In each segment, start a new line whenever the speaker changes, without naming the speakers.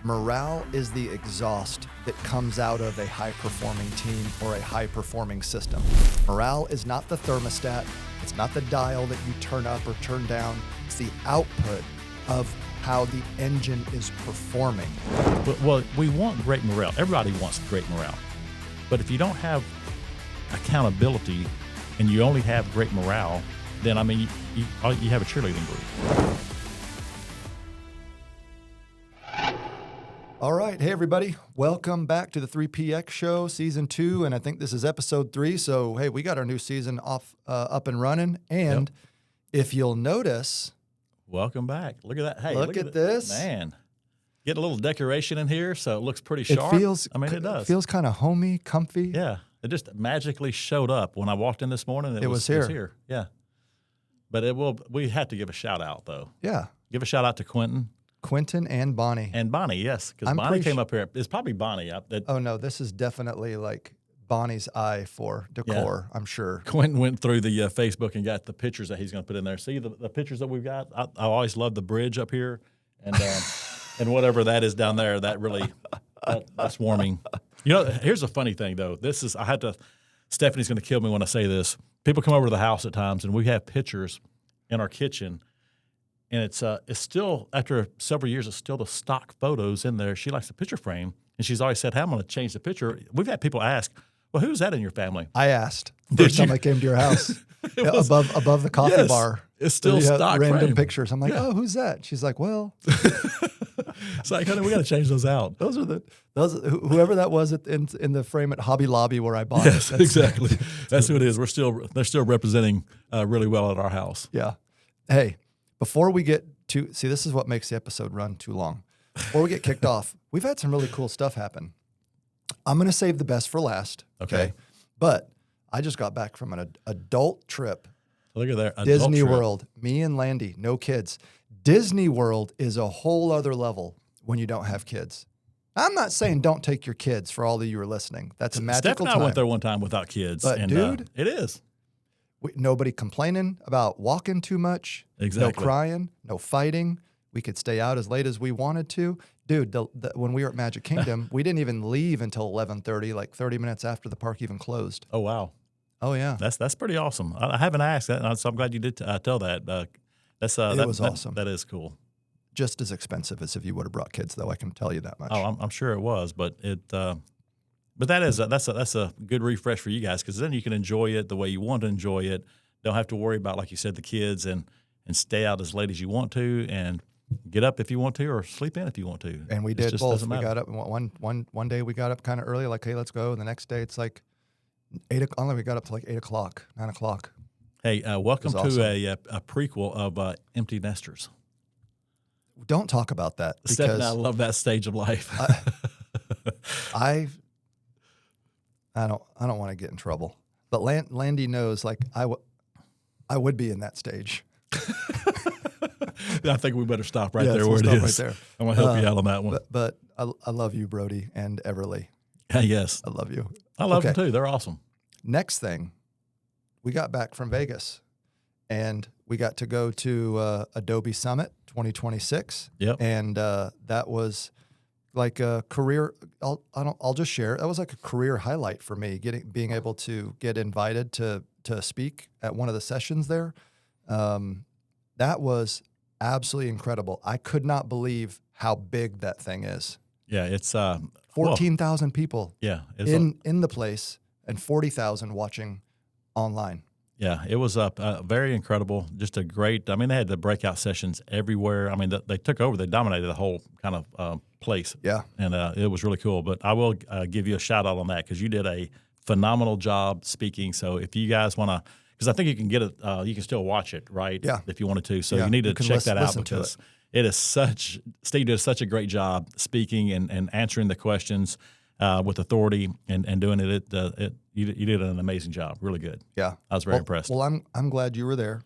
Morale is the exhaust that comes out of a high-performing team or a high-performing system. Morale is not the thermostat. It's not the dial that you turn up or turn down. It's the output of how the engine is performing.
Well, we want great morale. Everybody wants great morale. But if you don't have accountability and you only have great morale, then, I mean, you have a cheerleading group.
All right. Hey, everybody. Welcome back to the 3PX Show, Season 2, and I think this is Episode 3. So, hey, we got our new season up and running. And if you'll notice...
Welcome back. Look at that. Hey,
look at this.
Man, get a little decoration in here so it looks pretty sharp.
It feels,
it does.
It feels kind of homey, comfy.
Yeah. It just magically showed up. When I walked in this morning, it was here. It was here. Yeah. But we had to give a shout out, though.
Yeah.
Give a shout out to Quentin
and Bonnie.
And Bonnie, yes, because Bonnie came up here. It's probably Bonnie.
Oh, no, this is definitely like Bonnie's eye for decor, I'm sure.
Quentin went through the Facebook and got the pictures that he's going to put in there. See the pictures that we've got? I always love the bridge up here and and whatever that is down there. That really, that's warming. You know, here's a funny thing, though. Stephanie's going to kill me when I say this. People come over to the house at times, and we have pictures in our kitchen. And it's still, after several years, it's still the stock photos in there. She likes the picture frame, and she's always said, hey, I'm going to change the picture. We've had people ask, well, who's that in your family?
I asked first time I came to your house. above the coffee bar.
It's still stock
random
frame.
Pictures. I'm like, oh, who's that? She's like, well.
It's like, honey, we got to change those out.
Whoever that was in the frame at Hobby Lobby where I bought
it. Yes, exactly. That's who it is. They're still representing really well at our house.
Yeah. Hey. Before we get to, this is what makes the episode run too long. Before we get kicked off, we've had some really cool stuff happen. I'm going to save the best for last. Okay. But I just got back from an adult trip.
Look at there.
Disney World. Me and Landy, no kids. Disney World is a whole other level when you don't have kids. I'm not saying don't take your kids for all of you who are listening. That's a magical time.
Steph and I went there one time without kids.
But dude.
It is.
Nobody complaining about walking too much.
Exactly.
No crying, no fighting. We could stay out as late as we wanted to. Dude, when we were at Magic Kingdom, we didn't even leave until 11:30, like 30 minutes after the park even closed.
Oh, wow.
Oh, yeah.
That's pretty awesome. I haven't asked that, so I'm glad you did tell that.
It was awesome.
That is cool.
Just as expensive as if you would have brought kids, though. I can tell you that much.
Oh, I'm sure it was, but But that's a good refresh for you guys because then you can enjoy it the way you want to enjoy it. Don't have to worry about, like you said, the kids and stay out as late as you want to and get up if you want to or sleep in if you want to.
And we did both. We got up one day we got up kind of early, like, hey, let's go. The next day it's like 8 o'clock. We got up to like 8 o'clock, 9 o'clock.
Hey, welcome to a prequel of Empty Nesters.
Don't talk about that.
Steph and I love that stage of life.
I don't want to get in trouble, but Landy knows like I would be in that stage.
I think we better stop right there where it is. Right there. I'm gonna help you out on that one.
But I love you, Brody and Everly.
Yes,
I love you.
I love them too. They're awesome.
Next thing, we got back from Vegas, and we got to go to Adobe Summit 2026.
Yep,
and that was like a career. I'll just share. That was like a career highlight for me. Being able to get invited to speak at one of the sessions there. That was absolutely incredible. I could not believe how big that thing is.
Yeah, it's
14,000 people.
Yeah,
in the place and 40,000 watching online.
Yeah, it was very incredible. Just a great. I mean, they had the breakout sessions everywhere. I mean, they took over. They dominated the whole kind of place.
Yeah,
and it was really cool. But I will give you a shout out on that because you did a phenomenal job speaking. So if you guys want to, because I think you can get it, you can still watch it, right?
Yeah.
If you wanted to. So you need to check that out because it is Steve did such a great job speaking and answering the questions with authority and doing it. You did an amazing job. Really good.
Yeah.
I was very impressed.
Well, I'm glad you were there.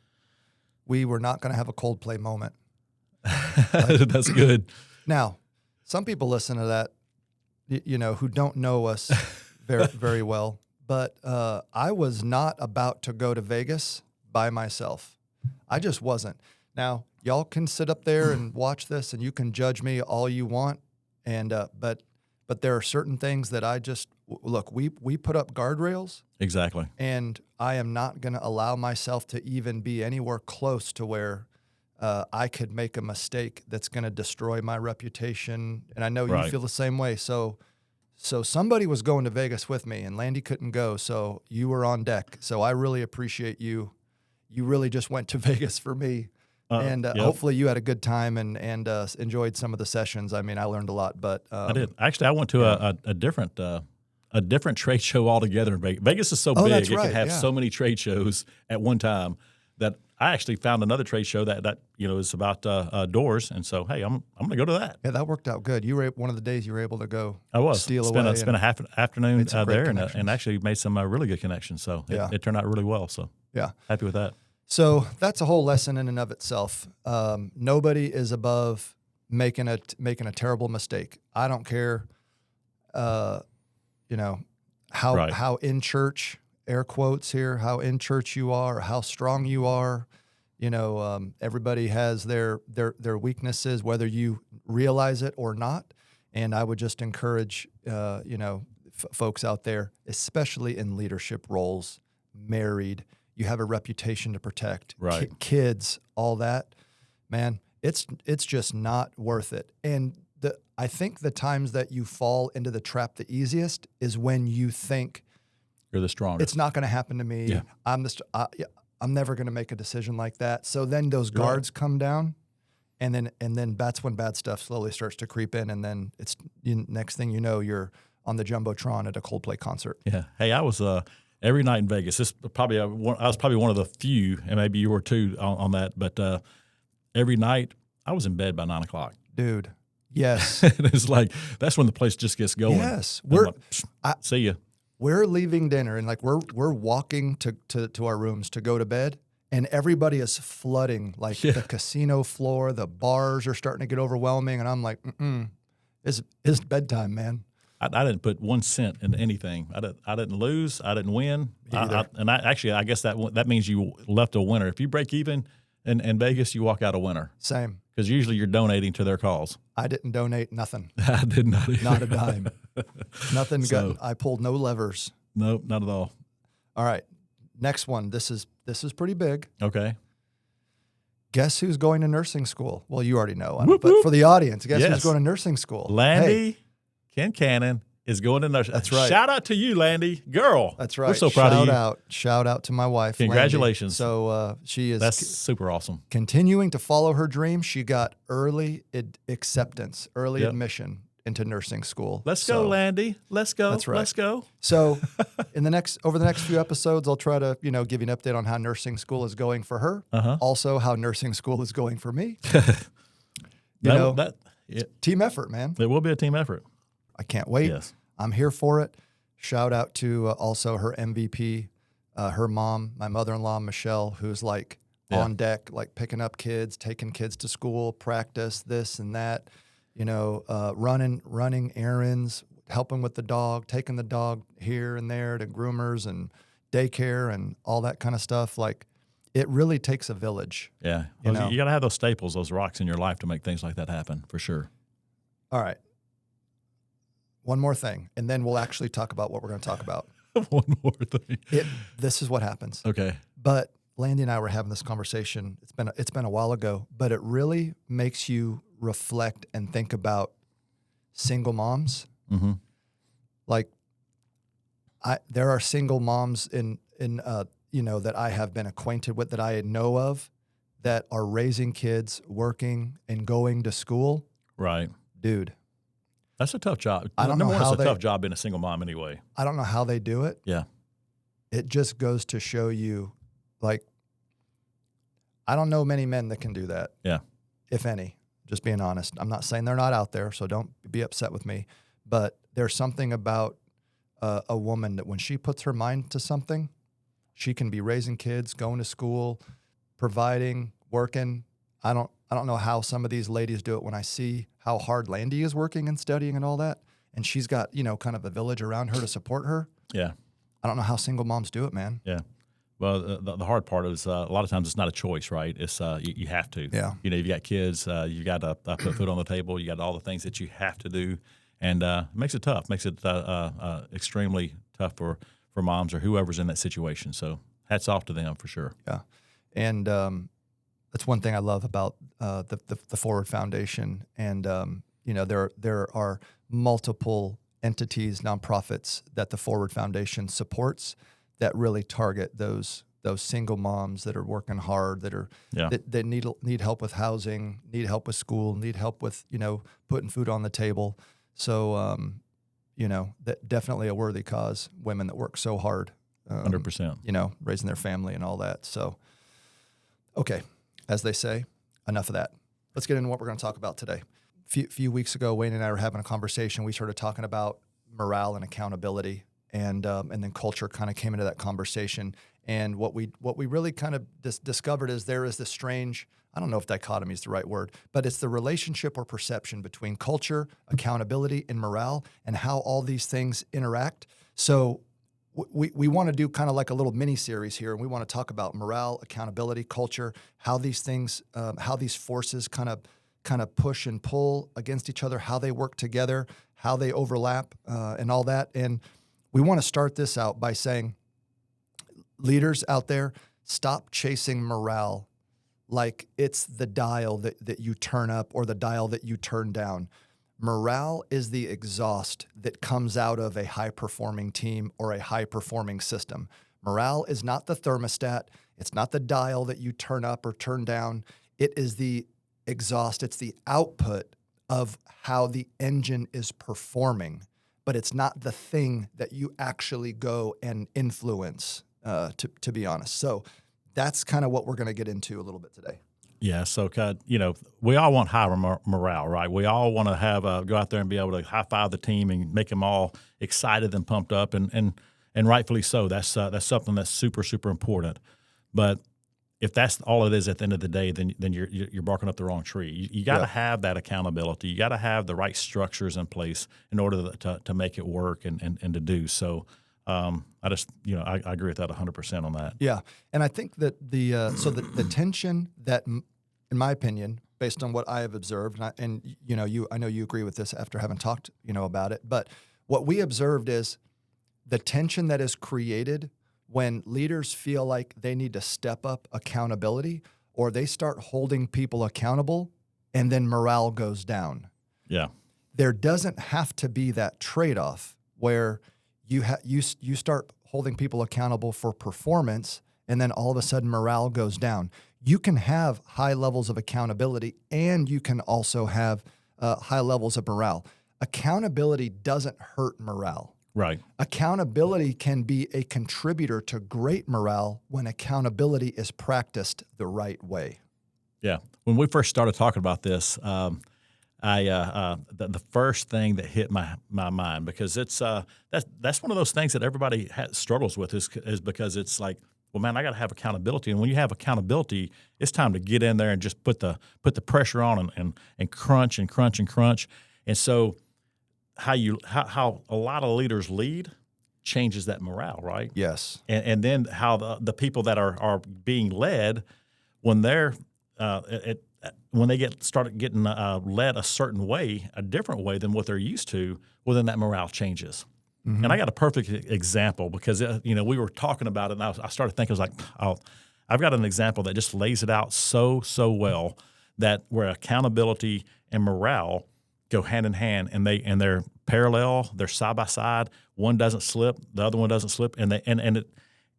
We were not going to have a Coldplay moment.
That's good.
Now, some people listen to that, who don't know us very, very well. But I was not about to go to Vegas by myself. I just wasn't. Now, y'all can sit up there and watch this, and you can judge me all you want. And but there are certain things that I just look. We put up guardrails,
Exactly.
and I am not going to allow myself to even be anywhere close to where I could make a mistake that's going to destroy my reputation. And I know you
Right.
feel the same way. So somebody was going to Vegas with me, and Landy couldn't go, so you were on deck. So I really appreciate you. You really just went to Vegas for me. And
Yep.
hopefully you had a good time and enjoyed some of the sessions. I mean, I learned a lot, but
I did. Actually, I went to a different trade show altogether in Vegas. Vegas is so
Oh,
big;
that's
it
right,
can have
yeah.
so many trade shows at one time that I actually found another trade show that is about doors. And so, hey, I'm going to go to that.
yeah, that worked out good. You were one of the days you were able to go.
I was
steal
spent
away.
a half an afternoon
made some great
there and
connections.
actually made some really good connections. So
Yeah.
it turned out really well. So
Yeah.
happy with that.
So that's a whole lesson in and of itself. Nobody is above making a terrible mistake. I don't care, how
Right.
how in church, air quotes here, how in church you are, or how strong you are. Everybody has their weaknesses, whether you realize it or not. And I would just encourage, folks out there, especially in leadership roles, married. You have a reputation to protect,
Right.
Kids, all that, man. It's just not worth it. And I think the times that you fall into the trap the easiest is when you think
You're the strongest.
it's not going to happen to me.
Yeah.
I'm never going to make a decision like that. So then those
You're right.
guards come down, and then that's when bad stuff slowly starts to creep in, and then next thing you know, you're on the jumbotron at a Coldplay concert.
Yeah. Hey, I was every night in Vegas. This probably I was probably one of the few, and maybe you were too on that. But every night I was in bed by 9 o'clock.
Dude, yes,
It's like that's when the place just gets going.
yes.
I'm like, see ya.
We're leaving dinner, and like we're walking to our rooms to go to bed, and everybody is flooding like
Yeah.
the casino floor. The bars are starting to get overwhelming, and I'm like, it's bedtime, man.
I didn't put 1 cent into anything. I didn't lose. I didn't win.
either.
I guess that means you left a winner. If you break even in Vegas, you walk out a winner
Same.
because usually you're donating to their cause.
I didn't donate nothing,
I did not. Either.
not a dime, nothing.
So-
I pulled no levers.
Nope, not at all.
All right, next one. This is pretty big.
Okay.
Guess who's going to nursing school? Well, you already know,
Whoop,
but
whoop.
for the audience, guess who's
Yes.
going to nursing school? Hey,
Landy Kincanon is going to nursing.
That's right.
Shout out to you, Landy. Girl.
that's right.
We're so proud of you.
Shout out to my wife. Landy.
Congratulations.
So she is
That's super awesome.
continuing to follow her dream. She got early acceptance, early
Yep.
admission into nursing school.
Let's go, Landy. Let's go.
That's right.
Let's go.
So over the next few episodes, I'll try to, give you an update on how nursing school is going for her.
Uh-huh.
Also how nursing school is going for me.
It
Team effort, man.
will be a team effort.
I can't wait.
Yes.
I'm here for it. Shout out to also her MVP, her mom, my mother-in-law, Michelle, who's like
Yeah.
on deck, like picking up kids, taking kids to school, practice, this and that, running errands, helping with the dog, taking the dog here and there to groomers and daycare and all that kind of stuff. Like, it really takes a village.
Yeah.
You
Well,
know.
you got to have those staples, those rocks in your life to make things like that happen, for sure.
All right. One more thing, and then we'll actually talk about what we're going to talk about.
One more thing.
This is what happens.
Okay.
But Landy and I were having this conversation. It's been a while ago, but it really makes you reflect and think about single moms.
Mm-hmm.
Like, there are single moms in that I have been acquainted with, that I know of, that are raising kids, working, and going to school.
Right.
Dude,
That's a tough job.
I don't
Number
know
one,
how
it's a
they-
tough job being a single mom anyway.
I don't know how they do it.
Yeah.
It just goes to show you, like, I don't know many men that can do that.
Yeah.
If any, just being honest. I'm not saying they're not out there, so don't be upset with me. But there's something about a woman that when she puts her mind to something, she can be raising kids, going to school, providing, working. I don't know how some of these ladies do it when I see how hard Landy is working and studying and all that. And she's got, kind of a village around her to support her.
Yeah.
I don't know how single moms do it, man.
Yeah. Well, the hard part is a lot of times it's not a choice, right? It's you have to.
Yeah.
You know, you've got kids, you got to put food on the table. You got all the things that you have to do, and it makes it tough. Makes it extremely tough for moms or whoever's in that situation. So hats off to them for sure.
Yeah, and that's one thing I love about the Forward Foundation. And you know, there are multiple entities, nonprofits that the Forward Foundation supports that really target those single moms that are working hard, that need help with housing, need help with school, need help with, you know, putting food on the table. So you know, that definitely a worthy cause. Women that work so hard,
100%.
you know, raising their family and all that. So, okay, as they say, enough of that. Let's get into what we're going to talk about today. Few weeks ago, Wayne and I were having a conversation. We started talking about morale and accountability, and then culture kind of came into that conversation. And what we really kind of discovered is there is this strange, I don't know if dichotomy is the right word, but it's the relationship or perception between culture, accountability, and morale, and how all these things interact. So we want to do kind of like a little mini series here, and we want to talk about morale, accountability, culture, how these things, how these forces kind of push and pull against each other, how they work together, how they overlap, and all that. And we want to start this out by saying, leaders out there, stop chasing morale like it's the dial that you turn up or the dial that you turn down. Morale is the exhaust that comes out of a high-performing team or a high-performing system. Morale is not the thermostat. It's not the dial that you turn up or turn down. It is the exhaust. It's the output of how the engine is performing, but it's not the thing that you actually go and influence, to be honest. So that's kind of what we're going to get into a little bit today.
Yeah, so you know, we all want high morale, right? We all want to have go out there and be able to high five the team and make them all excited and pumped up, and rightfully so. That's something that's super important. But if that's all it is at the end of the day, then you're barking up the wrong tree. You got to have that accountability. You got to have the right structures in place in order to make it work and to do so. I just, you know, I agree with that 100% on that.
Yeah, and I think that the tension that, in my opinion, based on what I have observed, and you know, I know you agree with this after having talked, you know, about it, but what we observed is the tension that is created when leaders feel like they need to step up accountability, or they start holding people accountable, and then morale goes down.
Yeah,
there doesn't have to be that trade-off where you start holding people accountable for performance, and then all of a sudden morale goes down. You can have high levels of accountability, and you can also have high levels of morale. Accountability doesn't hurt morale.
right.
Accountability can be a contributor to great morale when accountability is practiced the right way.
Yeah. When we first started talking about this, the first thing that hit my mind, because it's that's one of those things that everybody struggles with is because it's like, well, man, I got to have accountability, and when you have accountability, it's time to get in there and just put the pressure on and crunch and crunch and crunch. And so how a lot of leaders lead changes that morale, right?
Yes.
And then how the people that are being led, when they're when they started getting led a certain way, a different way than what they're used to, well, then that morale changes. Mm-hmm. And I got a perfect example because, you know, we were talking about it, and I started thinking, I was like, I've got an example that just lays it out so well, that where accountability and morale go hand in hand, and they're parallel, they're side by side. One doesn't slip, the other one doesn't slip, and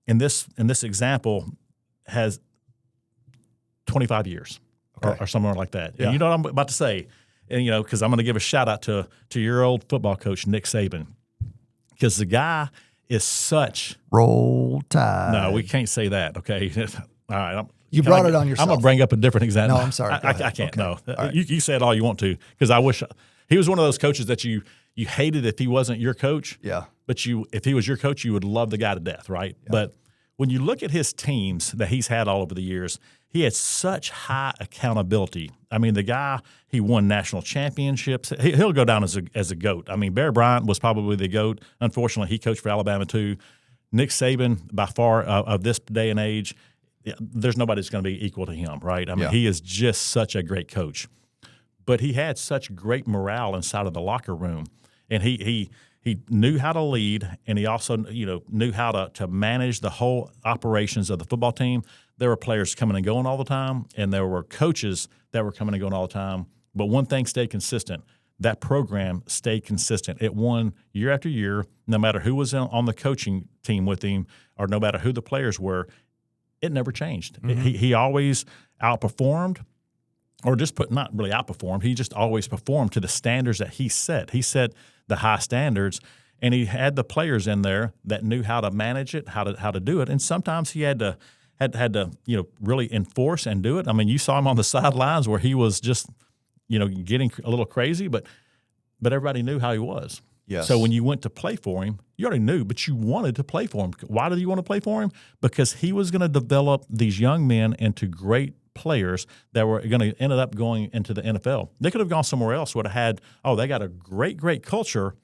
this example has 25 years.
Okay.
Or somewhere like that.
Yeah.
And you know what I'm about to say, and you know, because I'm going to give a shout out to your old football coach, Nick Saban, because the guy is such
Roll Tide.
No, we can't say that. Okay, all right.
You brought it on yourself.
I'm going to bring up a different example.
No, I'm sorry.
I can't.
Okay.
No,
right.
You say it all you want to, because I wish he was one of those coaches that you hated if he wasn't your coach.
Yeah.
But if he was your coach, you would love the guy to death, right? Yeah. But when you look at his teams that he's had all over the years, he had such high accountability. I mean, the guy, he won national championships. He'll go down as a GOAT. I mean, Bear Bryant was probably the GOAT. Unfortunately, he coached for Alabama too. Nick Saban, by far of this day and age, there's nobody that's going to be equal to him, right? I mean, he is just such a great coach. But he had such great morale inside of the locker room, and he knew how to lead, and he also knew how to manage the whole operations of the football team. There were players coming and going all the time, and there were coaches that were coming and going all the time. But one thing stayed consistent. That program stayed consistent. It won year after year, no matter who was on the coaching team with him or no matter who the players were. It never changed. Mm-hmm. He always outperformed, or just not really outperformed. He just always performed to the standards that he set. He set the high standards, and he had the players in there that knew how to manage it, how to do it. And sometimes he had to really enforce and do it. I mean, you saw him on the sidelines where he was just getting a little crazy, but everybody knew how he was.
Yes.
So when you went to play for him, you already knew, but you wanted to play for him. Why did you want to play for him? Because he was going to develop these young men into great players that were going to end up going into the NFL. They could have gone somewhere else, would have had, they got a great culture,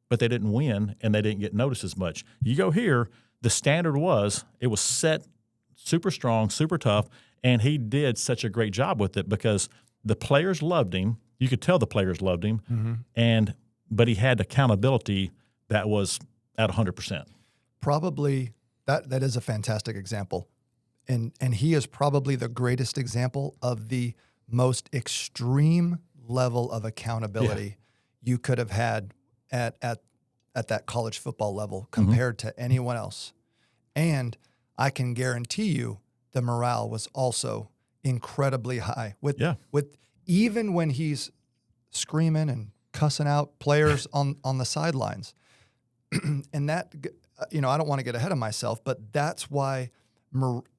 but they didn't win and they didn't get noticed as much. You go here, the standard was set super strong, super tough, and he did such a great job with it because the players loved him. You could tell the players loved him, mm-hmm. But he had accountability that was at 100%.
Probably that is a fantastic example. And he is probably the greatest example of the most extreme level of accountability you could have had at that college football level compared mm-hmm. to anyone else. And I can guarantee you the morale was also incredibly high with even when he's screaming and cussing out players on the sidelines. And that, I don't want to get ahead of myself, but that's why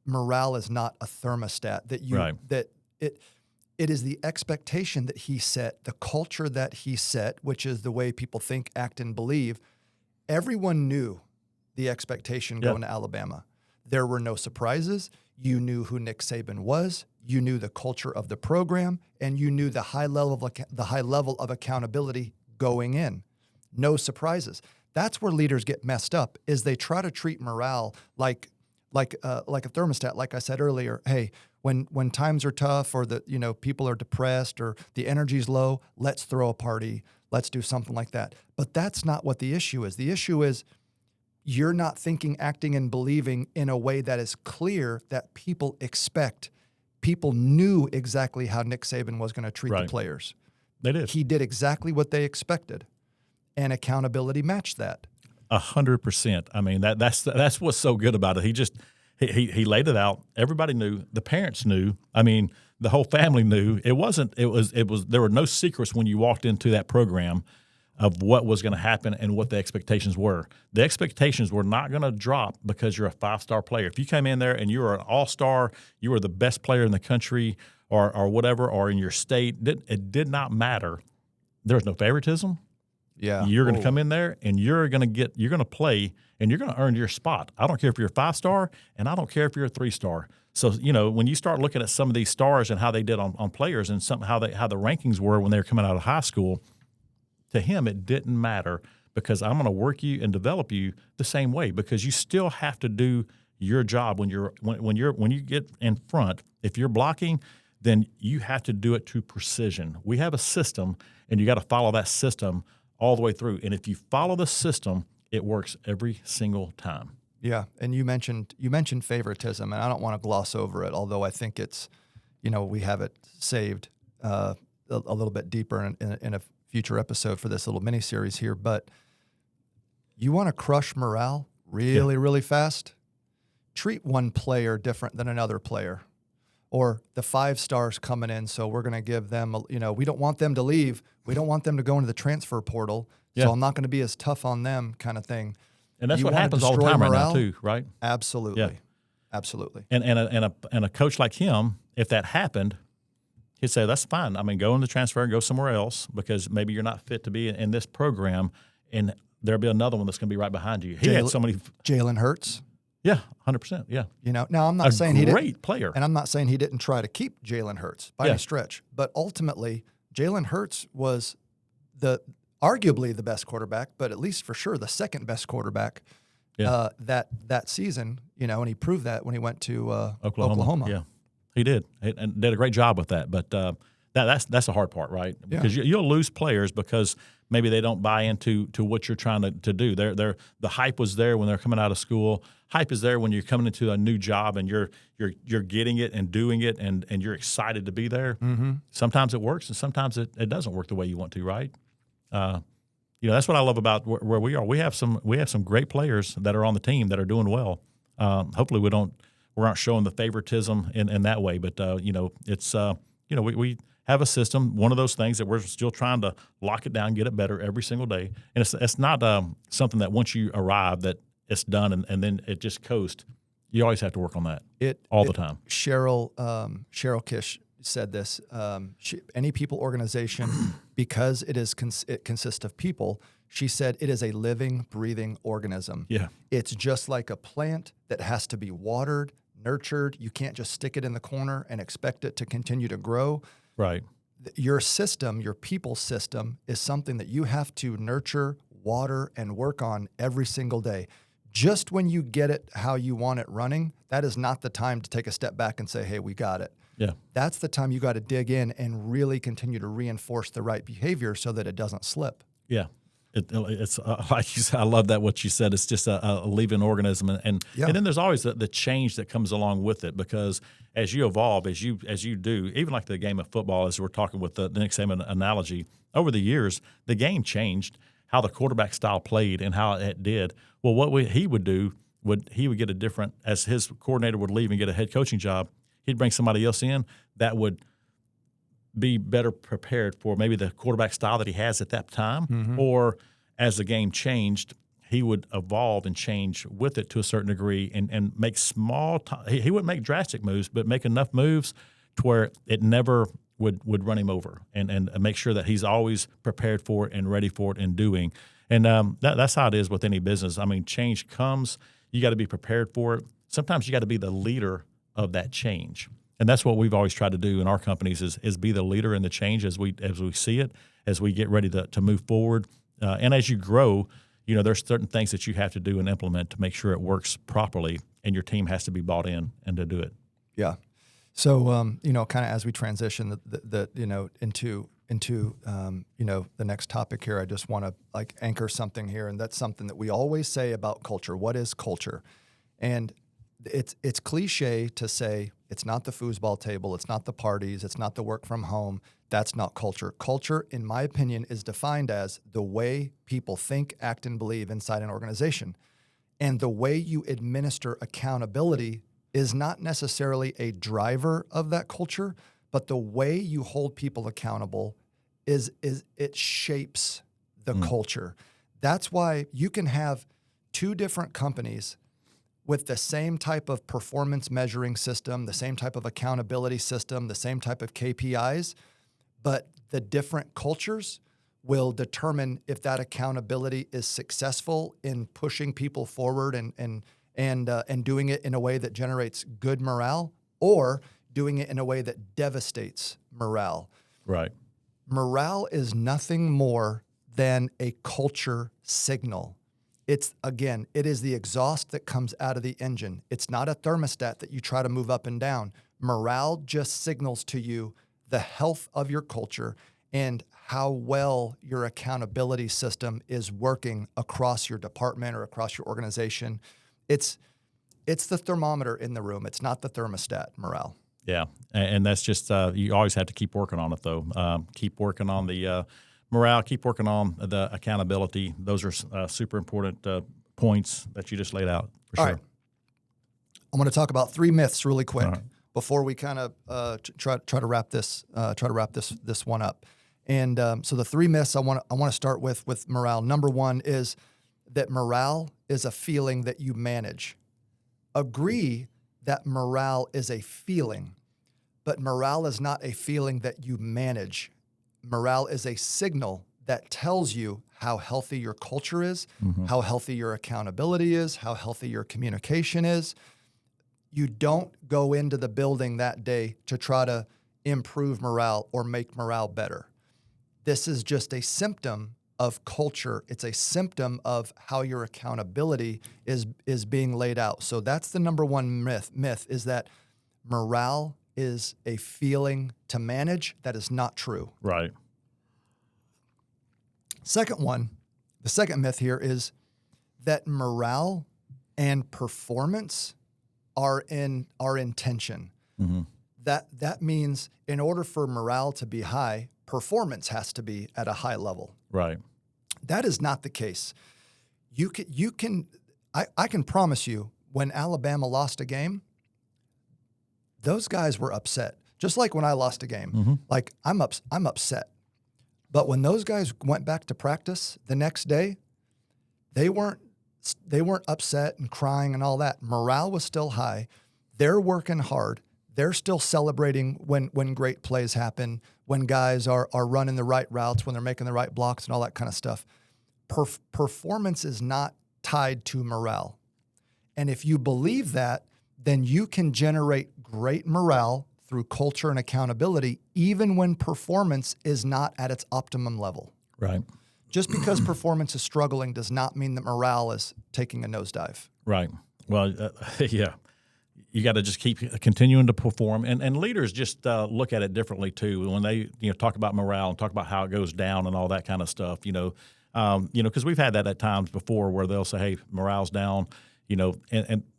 morale is not a thermostat that it is the expectation that he set, the culture that he set, which is the way people think, act, and believe. Everyone knew the expectation going to Alabama. There were no surprises. You knew who Nick Saban was. You knew the culture of the program, and you knew the high level of accountability going in. No surprises. That's where leaders get messed up. Is they try to treat morale like a thermostat. Like I said earlier, hey, when times are tough or people are depressed or the energy's low, let's throw a party. Let's do something like that. But that's not what the issue is. The issue is you're not thinking, acting, and believing in a way that is clear that people expect. People knew exactly how Nick Saban was going to treat the players.
They did.
He did exactly what they expected, and accountability matched that.
100%. I mean, that's what's so good about it. He laid it out. Everybody knew. The parents knew. I mean, the whole family knew. It was. There were no secrets when you walked into that program of what was going to happen and what the expectations were. The expectations were not going to drop because you're a 5-star player. If you came in there and you were an all-star, you were the best player in the country or whatever, or in your state, it did not matter. There was no favoritism.
Yeah.
You're going to come in there and you're going to play and you're going to earn your spot. I don't care if you're a 5-star and I don't care if you're a 3-star. So, when you start looking at some of these stars and how they did on players and how the rankings were when they were coming out of high school, to him, it didn't matter because I'm going to work you and develop you the same way because you still have to do your job when you get in front. If you're blocking, then you have to do it to precision. We have a system, and you got to follow that system all the way through. And if you follow the system, it works every single time.
Yeah, and you mentioned favoritism, and I don't want to gloss over it, although I think it's, we have it saved a little bit deeper in a future episode for this little mini series here. But you want to crush morale really fast? Treat one player different than another player, or the 5-stars coming in. So we're going to give them, we don't want them to leave. We don't want them to go into the transfer portal. So I'm not going to be as tough on them, kind of thing.
And that's what happens all the time right now too, right?
Absolutely,
yeah.
Absolutely.
And a coach like him, if that happened, he'd say, that's fine. I mean, go in the transfer and go somewhere else because maybe you're not fit to be in this program, and there'll be another one that's going to be right behind you. He had so many.
Jalen Hurts.
Yeah, 100%. Yeah.
Now I'm not saying he didn't.
Great player.
And I'm not saying he didn't try to keep Jalen Hurts by any stretch. But ultimately, Jalen Hurts was arguably the best quarterback, but at least for sure the second best quarterback that season, and he proved that when he went to
Oklahoma. Yeah, he did, and did a great job with that. But that's the hard part, right? Because you'll lose players because maybe they don't buy into what you're trying to do. The hype was there when they're coming out of school. Hype is there when you're coming into a new job and you're getting it and doing it and you're excited to be there.
Mm-hmm.
Sometimes it works and sometimes it doesn't work the way you want to, right? That's what I love about where we are. We have some great players that are on the team that are doing well. Hopefully we aren't showing the favoritism in that way, but it's we have a system. One of those things that we're still trying to lock it down, get it better every single day, and it's not something that once you arrive that it's done and then it just coast. You always have to work on that all the time.
Cheryl Kish said this. Any people organization, because it consists of people, she said it is a living, breathing organism.
Yeah.
It's just like a plant that has to be watered, nurtured. You can't just stick it in the corner and expect it to continue to grow.
Right.
Your system, your people system, is something that you have to nurture, water, and work on every single day. Just when you get it how you want it running, that is not the time to take a step back and say, hey, we got it.
Yeah.
That's the time you got to dig in and really continue to reinforce the right behavior so that it doesn't slip.
Yeah. It's like you said, I love that what you said. It's just a living organism, and then there's always the change that comes along with it, because as you evolve, as you do, even like the game of football, as we're talking with the Nick Saban analogy, over the years the game changed, how the quarterback style played and how it did. Well, what he would do he would get a different, as his coordinator would leave and get a head coaching job, he'd bring somebody else in that would be better prepared for maybe the quarterback style that he has at that time, or as the game changed, he would evolve and change with it to a certain degree and make he wouldn't make drastic moves, but make enough moves to where it never would run him over and make sure that he's always prepared for it and ready for it and doing. And that's how it is with any business. I mean, change comes. You got to be prepared for it. Sometimes you got to be the leader of that change. And that's what we've always tried to do in our companies is be the leader in the change as we see it, as we get ready to move forward. And as you grow, there's certain things that you have to do and implement to make sure it works properly, and your team has to be bought in and to do it.
Yeah. So, kind of as we transition into the next topic here, I just want to anchor something here. And that's something that we always say about culture. What is culture? And it's cliche to say it's not the foosball table, it's not the parties, it's not the work from home. That's not culture. Culture, in my opinion, is defined as the way people think, act, and believe inside an organization. And the way you administer accountability is not necessarily a driver of that culture, but the way you hold people accountable is it shapes the culture. That's why you can have two different companies with the same type of performance measuring system, the same type of accountability system, the same type of KPIs, but the different cultures will determine if that accountability is successful in pushing people forward and doing it in a way that generates good morale, or doing it in a way that devastates morale.
Right.
Morale is nothing more than a culture signal. It is the exhaust that comes out of the engine. It's not a thermostat that you try to move up and down. Morale just signals to you the health of your culture and how well your accountability system is working across your department or across your organization. It's the thermometer in the room. It's not the thermostat, morale.
Yeah, and that's just you always have to keep working on it, though. Keep working on the morale. Keep working on the accountability. Those are super important points that you just laid out for sure.
All right. I'm going to talk about 3 myths really quick before we kind of try to wrap this one up. And so the 3 myths I want to start with morale. Number 1 is that morale is a feeling that you manage. Agree that morale is a feeling, but morale is not a feeling that you manage. Morale is a signal that tells you how healthy your culture is, how healthy your accountability is, how healthy your communication is. You don't go into the building that day to try to improve morale or make morale better. This is just a symptom of culture. It's a symptom of how your accountability is being laid out. So that's the number one myth is that morale is a feeling to manage. That is not true.
Right.
The second myth here is that morale and performance are in tension.
Mm-hmm.
That means in order for morale to be high, performance has to be at a high level.
Right.
That is not the case. I can promise you, when Alabama lost a game, those guys were upset. Just like when I lost a game.
Mm-hmm.
Like I'm upset. But when those guys went back to practice the next day, they weren't upset and crying and all that. Morale was still high. They're working hard. They're still celebrating when great plays happen, when guys are running the right routes, when they're making the right blocks and all that kind of stuff. Performance is not tied to morale. And if you believe that, then you can generate great morale through culture and accountability, even when performance is not at its optimum level.
Right.
Just because performance is struggling does not mean that morale is taking a nosedive.
Right. Well, yeah. You got to just keep continuing to perform, and leaders just look at it differently too. When they talk about morale and talk about how it goes down and all that kind of stuff, because we've had that at times before where they'll say, "Hey, morale's down,"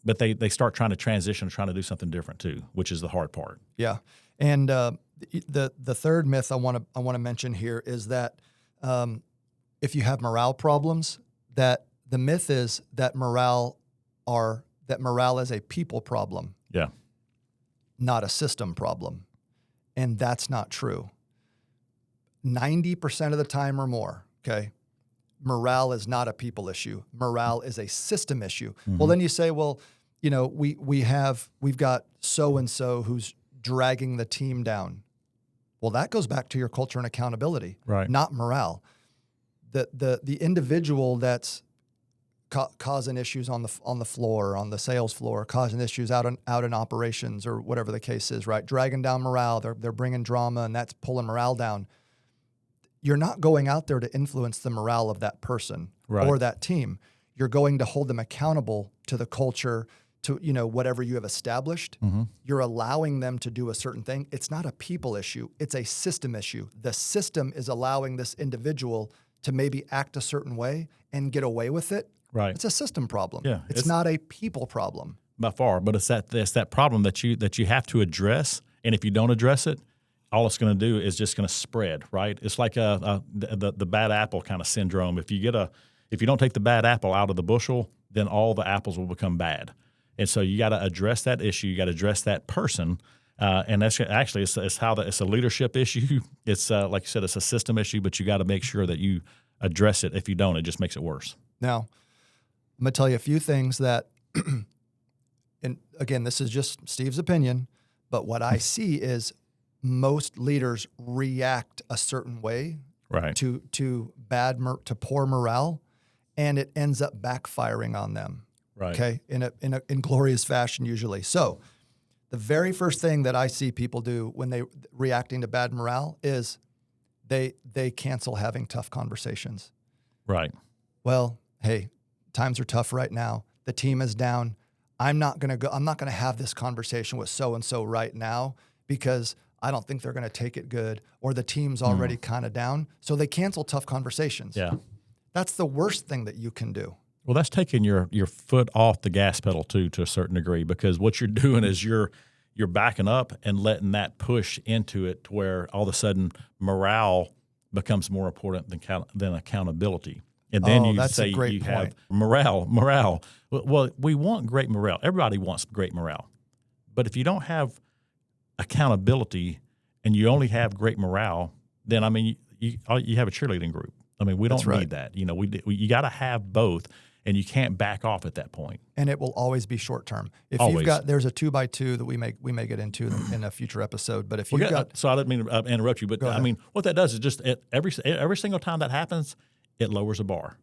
but they start trying to transition, trying to do something different too, which is the hard part.
Yeah, and the third myth I want to mention here is that if you have morale problems, that the myth is that morale is a people problem.
Yeah.
Not a system problem. And that's not true. 90% of the time or more, okay, morale is not a people issue. Morale is a system issue. Mm-hmm. Well, then you say, well, we've got so-and-so who's dragging the team down. Well, that goes back to your culture and accountability,
right?
Not morale. The individual that's causing issues on the floor, on the sales floor, causing issues out in operations or whatever the case is, right? Dragging down morale, they're bringing drama, and that's pulling morale down. You're not going out there to influence the morale of that person or that team. You're going to hold them accountable to the culture, to whatever you have established. Mm-hmm. You're allowing them to do a certain thing. It's not a people issue. It's a system issue. The system is allowing this individual to maybe act a certain way and get away with it.
Right.
It's a system problem.
Yeah,
it's not a people problem.
By far, but it's that problem that you have to address, and if you don't address it, all it's going to do is just going to spread, right? It's like the bad apple kind of syndrome. If you don't take the bad apple out of the bushel, then all the apples will become bad. And so you got to address that issue. You got to address that person, and that's actually it's a leadership issue. It's like you said, it's a system issue, but you got to make sure that you address it. If you don't, it just makes it worse.
Now, I'm going to tell you a few things that, and again, this is just Steve's opinion, but what I see is most leaders react a certain way to poor morale, and it ends up backfiring on them.
Right.
Okay. In glorious fashion usually. So the very first thing that I see people do when they reacting to bad morale is they cancel having tough conversations.
Right.
Well, hey, times are tough right now. The team is down. I'm not going to have this conversation with so-and-so right now because I don't think they're going to take it good, or the team's already kind of down. So they cancel tough conversations.
Yeah.
That's the worst thing that you can do.
Well, that's taking your foot off the gas pedal too, to a certain degree, because what you're doing is you're backing up and letting that push into it to where all of a sudden morale becomes more important than accountability. And then you say you have morale. Well, we want great morale. Everybody wants great morale. But if you don't have accountability and you only have great morale, then, I mean, you have a cheerleading group. I mean, we don't need that. You got to have both, and you can't back off at that point.
And it will always be short term. If
always.
There's a 2x2 that we may get into in a future episode. But if you've got,
so I didn't mean to interrupt you, but I mean, what that does is just every single time that happens, it lowers the bar.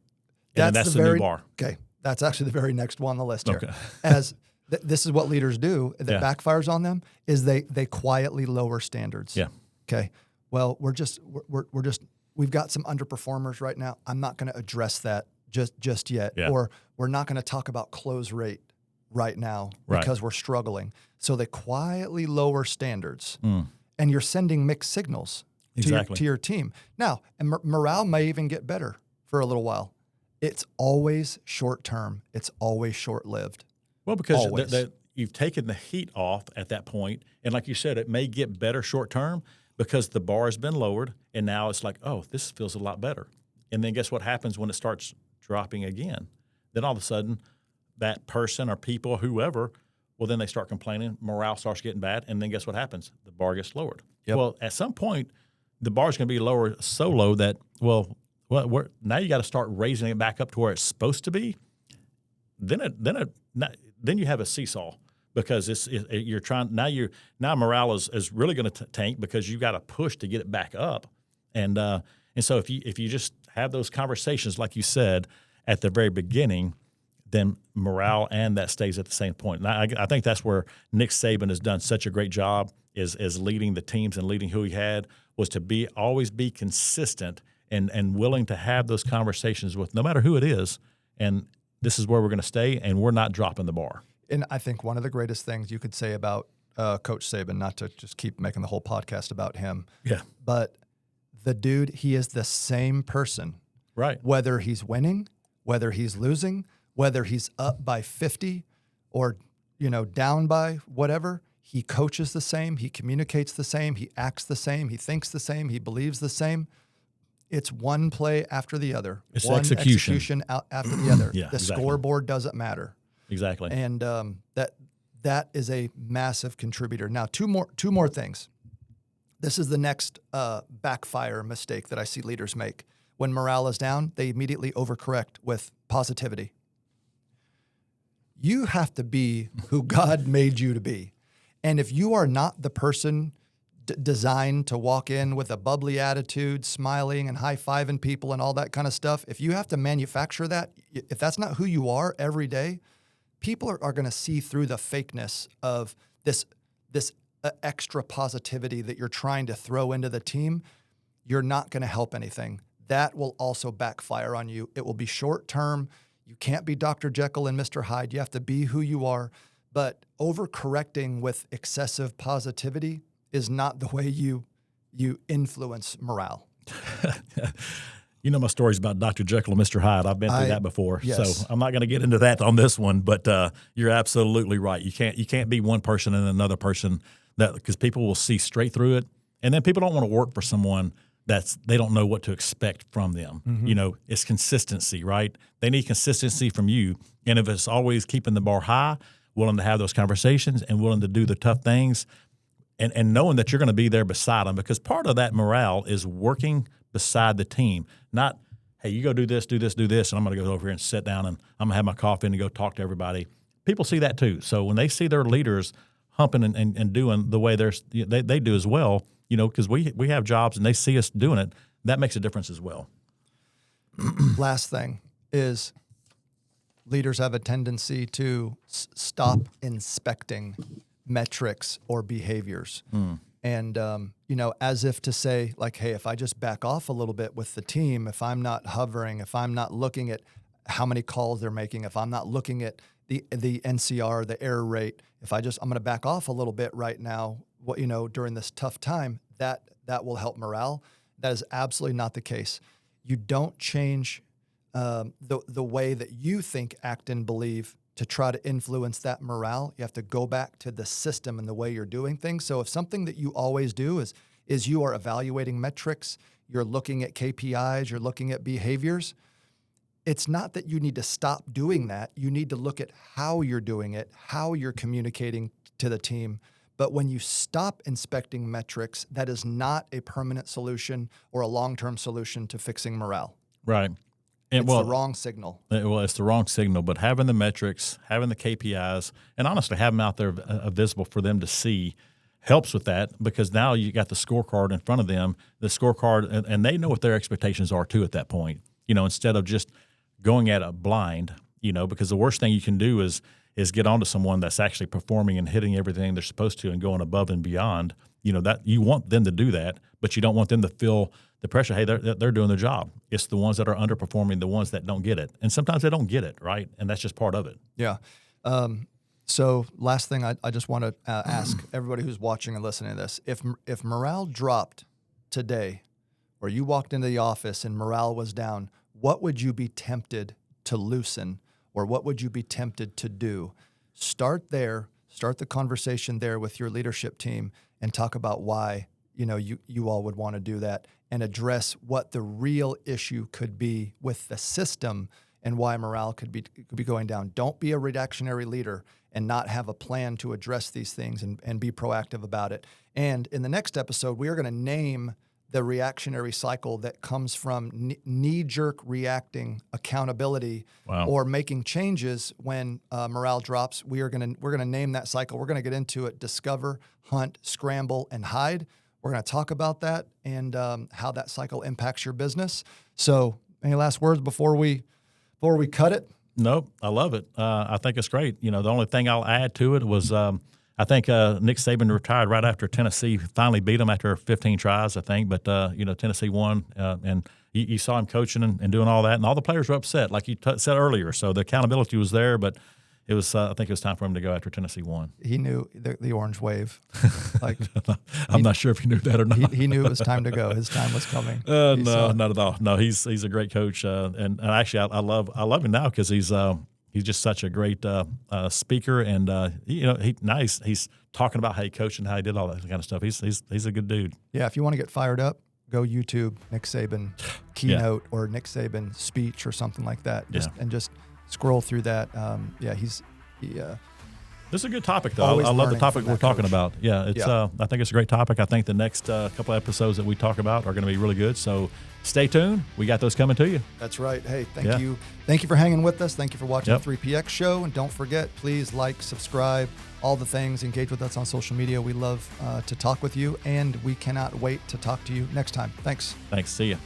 And that's the new bar.
Okay, that's actually the very next one on the list here.
Okay.
As this is what leaders do that backfires on them is they quietly lower standards.
Yeah.
Okay. Well, we we've got some underperformers right now. I'm not going to address that just yet.
Yeah.
Or we're not going to talk about close rate right now because we're struggling. So they quietly lower standards, and you're sending mixed signals to your team. Now, and morale may even get better for a little while. It's always short term. It's always short lived.
Well, because you've taken the heat off at that point, and like you said, it may get better short term because the bar has been lowered, and now it's like, oh, this feels a lot better. And then guess what happens when it starts dropping again? Then all of a sudden, that person or people, whoever, well, then they start complaining, morale starts getting bad, and then guess what happens? The bar gets lowered.
Yep.
Well, at some point, the bar is going to be lower so low that, now you got to start raising it back up to where it's supposed to be. Then you have a seesaw because you're trying now morale is really going to tank because you got to push to get it back up, and so if you just have those conversations like you said at the very beginning, then morale and that stays at the same point. And I think that's where Nick Saban has done such a great job is leading the teams and leading who he had was to always be consistent and willing to have those conversations with no matter who it is. And this is where we're going to stay, and we're not dropping the bar.
And I think one of the greatest things you could say about Coach Saban, not to just keep making the whole podcast about him, but the dude, he is the same person.
Right.
Whether he's winning, whether he's losing, whether he's up by 50 or, down by whatever, he coaches the same, he communicates the same, he acts the same, he thinks the same, he believes the same. It's one play after the other.
It's
one
execution
out after the other.
Yeah,
the
exactly.
Scoreboard doesn't matter.
Exactly.
And that is a massive contributor. Now, two more things. This is the next backfire mistake that I see leaders make. When morale is down, they immediately overcorrect with positivity. You have to be who God made you to be. And if you are not the person designed to walk in with a bubbly attitude, smiling and high-fiving people and all that kind of stuff, if you have to manufacture that, if that's not who you are every day, people are going to see through the fakeness of this extra positivity that you're trying to throw into the team. You're not going to help anything. That will also backfire on you. It will be short-term. You can't be Dr. Jekyll and Mr. Hyde. You have to be who you are. But overcorrecting with excessive positivity is not the way you influence morale.
You know my stories about Dr. Jekyll and Mr. Hyde. I've been through that before,
yes.
So I'm not going to get into that on this one. But you're absolutely right. You can't be one person and another person because people will see straight through it, and then people don't want to work for someone they don't know what to expect from them. Mm-hmm. It's consistency, right? They need consistency from you, and if it's always keeping the bar high, willing to have those conversations and willing to do the tough things. And knowing that you're going to be there beside them, because part of that morale is working beside the team, not, hey, you go do this, and I'm going to go over here and sit down and I'm going to have my coffee and go talk to everybody. People see that too. So when they see their leaders humping and doing the way they do as well, because we have jobs and they see us doing it, that makes a difference as well.
Last thing is leaders have a tendency to stop inspecting metrics or behaviors. And, as if to say, like, hey, if I just back off a little bit with the team, if I'm not hovering, if I'm not looking at how many calls they're making, if I'm not looking at the NCR, the error rate, I'm going to back off a little bit right now, during this tough time, that will help morale. That is absolutely not the case. You don't change the way that you think, act, and believe to try to influence that morale. You have to go back to the system and the way you're doing things. So if something that you always do is you are evaluating metrics, you're looking at KPIs, you're looking at behaviors, it's not that you need to stop doing that. You need to look at how you're doing it, how you're communicating to the team. But when you stop inspecting metrics, that is not a permanent solution or a long-term solution to fixing morale.
Right.
It's the wrong signal.
It's the wrong signal, but having the metrics, having the KPIs, and honestly having them out there visible for them to see helps with that, because now you got the scorecard in front of them, and they know what their expectations are too at that point, instead of just going at it blind, because the worst thing you can do is get onto someone that's actually performing and hitting everything they're supposed to and going above and beyond. That you want them to do that, but you don't want them to feel the pressure, hey, they're doing their job. It's the ones that are underperforming, the ones that don't get it. And sometimes they don't get it, right? And that's just part of it.
Yeah. So last thing I just want to ask everybody who's watching and listening to this, if morale dropped today, or you walked into the office and morale was down, what would you be tempted to loosen, or what would you be tempted to do? Start there, start the conversation there with your leadership team and talk about why, you all would want to do that, and address what the real issue could be with the system and why morale could be going down. Don't be a reactionary leader and not have a plan to address these things and be proactive about it. And in the next episode, we are going to name the reactionary cycle that comes from knee-jerk reacting accountability or making changes when morale drops. We're going to name that cycle. We're going to get into it: discover, hunt, scramble, and hide. We're going to talk about that and how that cycle impacts your business. So, any last words before we cut it?
Nope, I love it. I think it's great. The only thing I'll add to it was I think Nick Saban retired right after Tennessee finally beat him after 15 tries, I think. But, Tennessee won, and you saw him coaching and doing all that, and all the players were upset, like you said earlier. So the accountability was there, but it was I think it was time for him to go after Tennessee won.
He knew the orange wave.
I'm not sure if he knew that or not.
He knew it was time to go. His time was coming.
No, not at all. No, he's a great coach, and actually I love him now because he's just such a great speaker, and he's talking about how he coached and how he did all that kind of stuff. He's a good dude. Yeah,
if you want to get fired up, go YouTube Nick Saban keynote or Nick Saban speech or something like that. Just scroll through that. This
is a good topic, though. I love the topic we're talking about. Yeah, it's. I think it's a great topic. I think the next couple of episodes that we talk about are going to be really good. So stay tuned. We got those coming to you.
That's right. Hey, thank you. Thank you for hanging with us. Thank you for watching the 3PX show. And don't forget, please like, subscribe, all the things. Engage with us on social media. We love to talk with you, and we cannot wait to talk to you next time. Thanks.
See ya.